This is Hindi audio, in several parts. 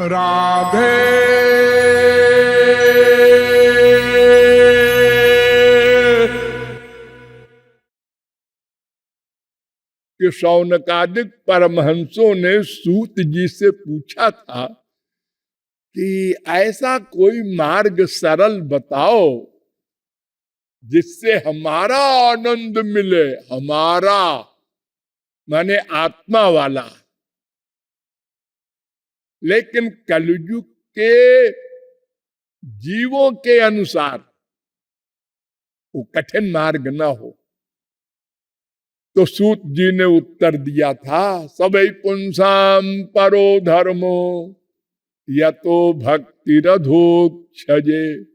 राधे कि शौनकादिक परमहंसों ने सूत जी से पूछा था कि ऐसा कोई मार्ग सरल बताओ जिससे हमारा आनंद मिले। हमारा माने आत्मा वाला। लेकिन कलयुग के जीवों के अनुसार वो कठिन मार्ग न हो। तो सूत जी ने उत्तर दिया था, सबई पुंसाम परो धर्मो यतो भक्ति रधोक्षजे।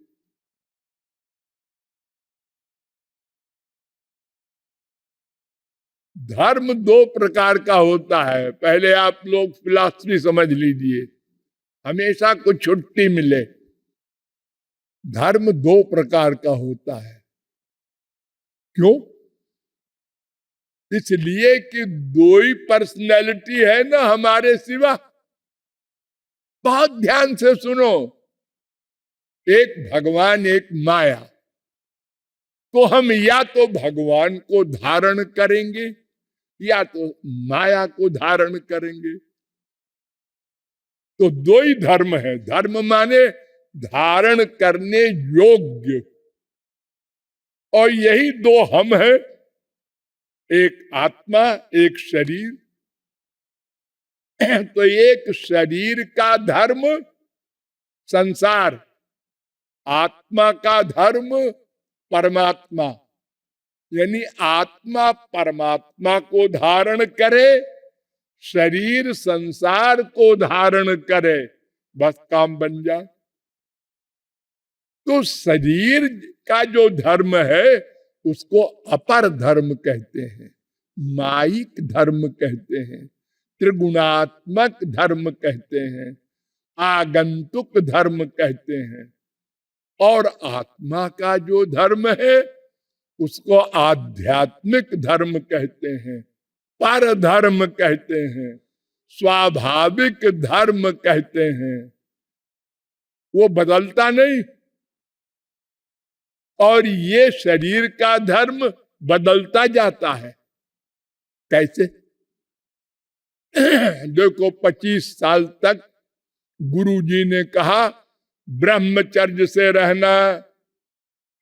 धर्म दो प्रकार का होता है। पहले आप लोग फिलॉसफी समझ लीजिए, हमेशा कुछ छुट्टी मिले। धर्म दो प्रकार का होता है। क्यों? इसलिए कि दो ही पर्सनैलिटी है ना हमारे सिवा। बहुत ध्यान से सुनो, एक भगवान एक माया। तो हम या तो भगवान को धारण करेंगे या तो माया को धारण करेंगे। तो दो ही धर्म है। धर्म माने धारण करने योग्य, और यही दो हम हैं, एक आत्मा एक शरीर। तो एक शरीर का धर्म संसार, आत्मा का धर्म परमात्मा। यानी आत्मा परमात्मा को धारण करे, शरीर संसार को धारण करे, बस काम बन जाए। तो शरीर का जो धर्म है उसको अपर धर्म कहते हैं, माइक धर्म कहते हैं, त्रिगुणात्मक धर्म कहते हैं, आगंतुक धर्म कहते हैं। और आत्मा का जो धर्म है उसको आध्यात्मिक धर्म कहते हैं, पर धर्म कहते हैं, स्वाभाविक धर्म कहते हैं। वो बदलता नहीं। और ये शरीर का धर्म बदलता जाता है। कैसे? देखो, 25 साल तक गुरुजी ने कहा ब्रह्मचर्य से रहना,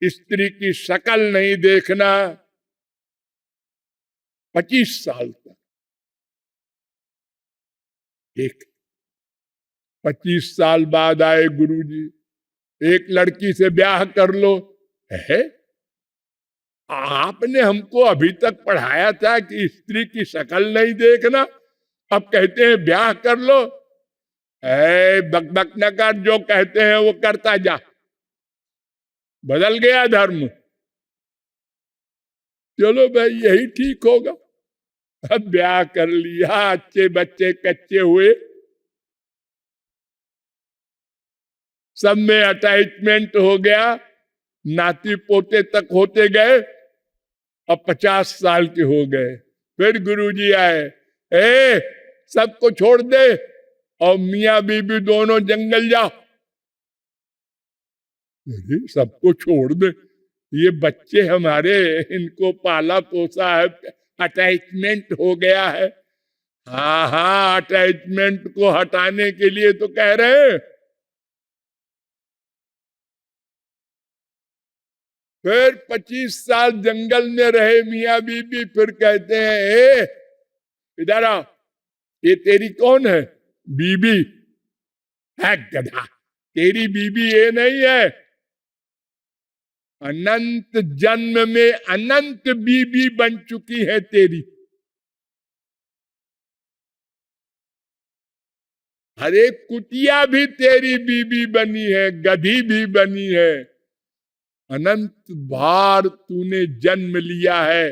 स्त्री की शक्ल नहीं देखना। 25 साल तक। एक 25 साल बाद आए गुरुजी, एक लड़की से ब्याह कर लो। है, आपने हमको अभी तक पढ़ाया था कि स्त्री की शक्ल नहीं देखना, अब कहते हैं ब्याह कर लो। बक बक न कर, जो कहते हैं वो करता जा। बदल गया धर्म। चलो भाई, यही ठीक होगा। अब ब्याह कर लिया, अच्छे बच्चे कच्चे हुए, सब में अटैचमेंट हो गया, नाती पोते तक होते गए। अब 50 साल के हो गए। फिर गुरुजी आए, सबको छोड़ दे और मियां बीबी दोनों जंगल जाओ। सबको छोड़ दे, ये बच्चे हमारे, इनको पाला पोसा है, अटैचमेंट हो गया है। हाँ हाँ, अटैचमेंट को हटाने के लिए तो कह रहे हैं। फिर 25 साल जंगल में रहे मियां बीबी, फिर कहते हैं इधर आ, ये तेरी कौन है? बीबी है। गधा, तेरी बीबी ये नहीं है। अनंत जन्म में अनंत बीबी बन चुकी है तेरी। हर एक कुतिया भी तेरी बीबी बनी है, गधी भी बनी है। अनंत बार तूने जन्म लिया है,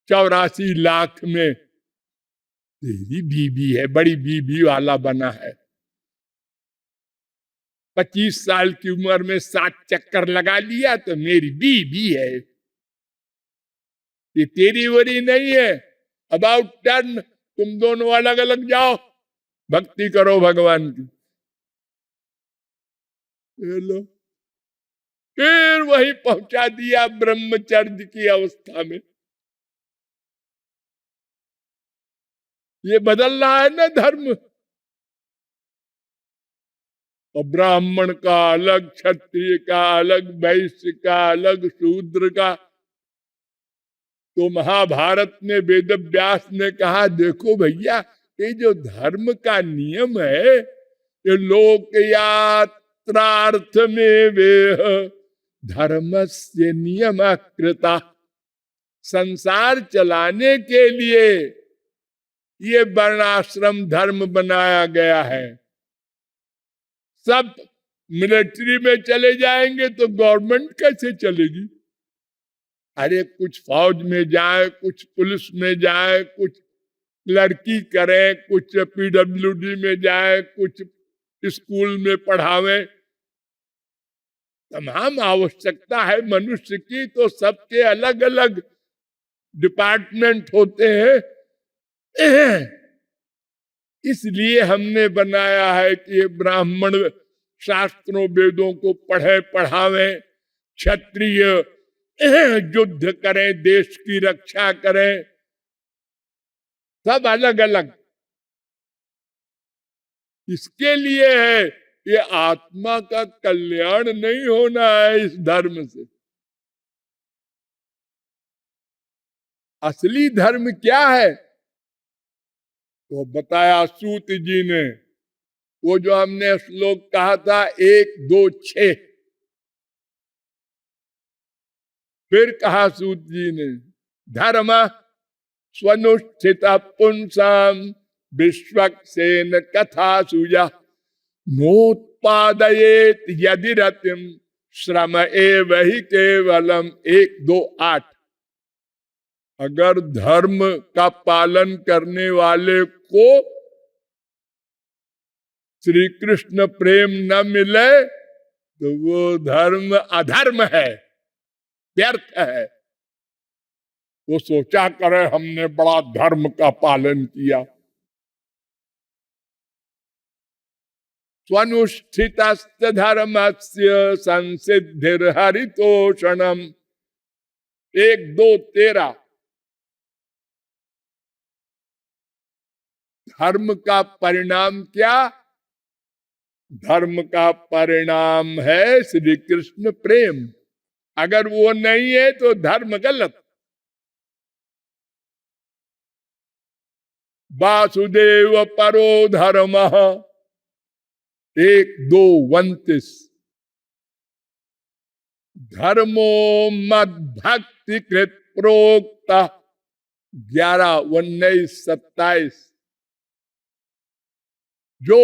84 लाख में तेरी बीबी है, बड़ी बीबी वाला बना है। 25 साल की उम्र में 7 चक्कर लगा लिया तो मेरी बीबी है। ये तेरी वरी नहीं है। अबाउट टर्न, तुम दोनों अलग अलग जाओ, भक्ति करो भगवान की। ये लो, फिर वही पहुंचा दिया ब्रह्मचर्य की अवस्था में। ये बदल रहा है ना धर्म। और ब्राह्मण का अलग, क्षत्रिय का अलग, वैश्य का अलग, शूद्र का। तो महाभारत में वेद व्यास ने कहा, देखो भैया, ये जो धर्म का नियम है, ये लोक यात्रार्थ में वेह धर्मस्य नियम कृता। संसार चलाने के लिए ये वर्णाश्रम धर्म बनाया गया है। सब मिलिट्री में चले जाएंगे तो गवर्नमेंट कैसे चलेगी? अरे कुछ फौज में जाए, कुछ पुलिस में जाए, कुछ लड़की करे, कुछ पीडब्ल्यूडी में जाए, कुछ स्कूल में पढ़ावे। तमाम आवश्यकता है मनुष्य की, तो सबके अलग अलग डिपार्टमेंट होते हैं। इसलिए हमने बनाया है कि ये ब्राह्मण शास्त्रों वेदों को पढ़े पढ़ावे, क्षत्रिय युद्ध करें, देश की रक्षा करें, सब अलग अलग। इसके लिए है, ये आत्मा का कल्याण नहीं होना है इस धर्म से। असली धर्म क्या है तो बताया सूत जी ने। वो जो हमने श्लोक कहा था 1, 2, 6, फिर कहा सूत जी ने, धर्म स्वनुष्ठित पुंसाम विश्वक्सेन कथा सुया नोत्पादयेत यदि रतिम श्रम एव ही केवलम। 1, 2, 8। अगर धर्म का पालन करने वाले को श्री कृष्ण प्रेम न मिले तो वो धर्म अधर्म है, व्यर्थ है। वो सोचा करे हमने बड़ा धर्म का पालन किया। स्वनुष्ठितस्य धर्मस्य संसिद्धिर हरितोषणम। 1, 2, 13। धर्म का परिणाम क्या? धर्म का परिणाम है श्री कृष्ण प्रेम। अगर वो नहीं है तो धर्म गलत। वासुदेव परो धर्म। 1, 2, 29। धर्मो मद भक्ति कृत प्रोक्ता। 11, 19, 27। जो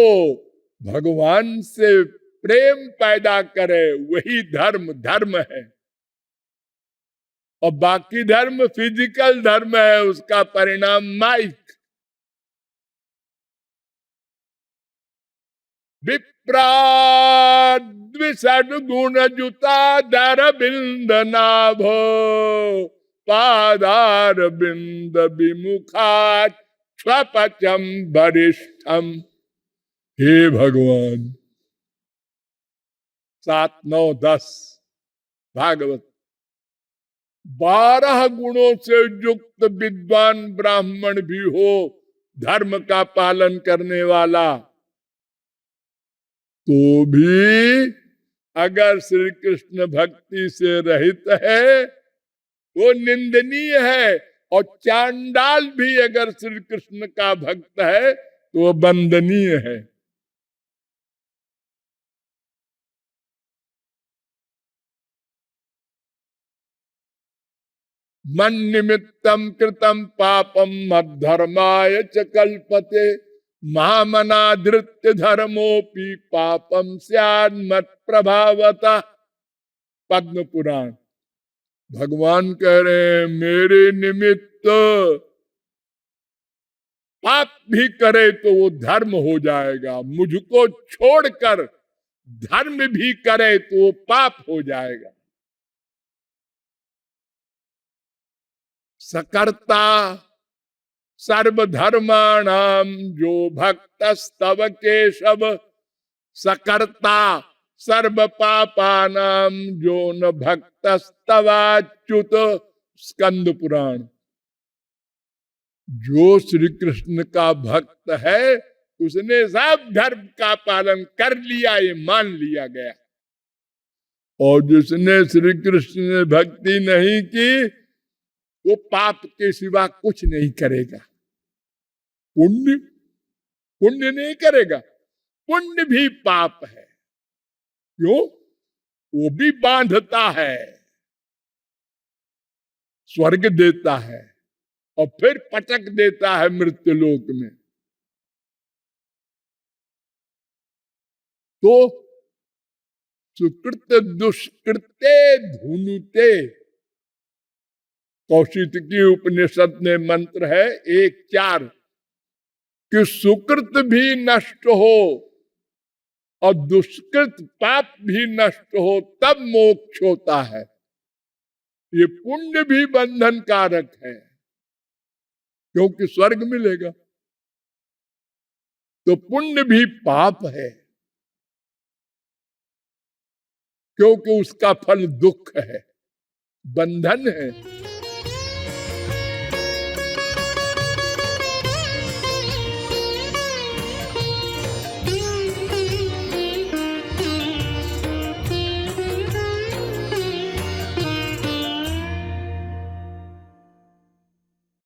भगवान से प्रेम पैदा करे वही धर्म है। और बाकी धर्म फिजिकल धर्म है, उसका परिणाम माइक। विप्राद्विषड गुण जुता दर बिंद नाभो पादार बिंद विमुखात स्वपचम वरिष्ठम। हे भगवान। 7, 9, 10 भागवत। 12 गुणों से युक्त विद्वान ब्राह्मण भी हो, धर्म का पालन करने वाला, तो भी अगर श्री कृष्ण भक्ति से रहित है वो निंदनीय है। और चांडाल भी अगर श्री कृष्ण का भक्त है तो वो वंदनीय है। मन निमित्तम कृतम पापम मद्धर्माय च कल्पते महामनाधृत्य धर्मोपि पापम स्यात् मत प्रभावता। पद्म पुराण। भगवान कह रहे हैं मेरे निमित्त पाप भी करे तो वो धर्म हो जाएगा, मुझको छोड़कर धर्म भी करे तो वो पाप हो जाएगा। सकर्ता सर्वधर्माणाम जो भक्तस्तव केशव। सकर्ता सर्व पापानाम जो न भक्तस्तवाच्युत। स्कंद पुराण। जो श्री कृष्ण का भक्त है उसने सब धर्म का पालन कर लिया, ये मान लिया गया। और जिसने श्री कृष्ण ने भक्ति नहीं की वो पाप के सिवा कुछ नहीं करेगा। पुण्य पुण्य नहीं करेगा, पुण्य भी पाप है। क्यों? वो भी बांधता है, स्वर्ग देता है और फिर पटक देता है मृत्यु लोक में। तो सुकृत दुष्कृते धुनुते, कौशिकी उपनिषद में मंत्र है 1:4 कि सुकृत भी नष्ट हो और दुष्कृत पाप भी नष्ट हो तब मोक्ष होता है। ये पुण्य भी बंधन कारक है क्योंकि स्वर्ग मिलेगा, तो पुण्य भी पाप है क्योंकि उसका फल दुख है, बंधन है।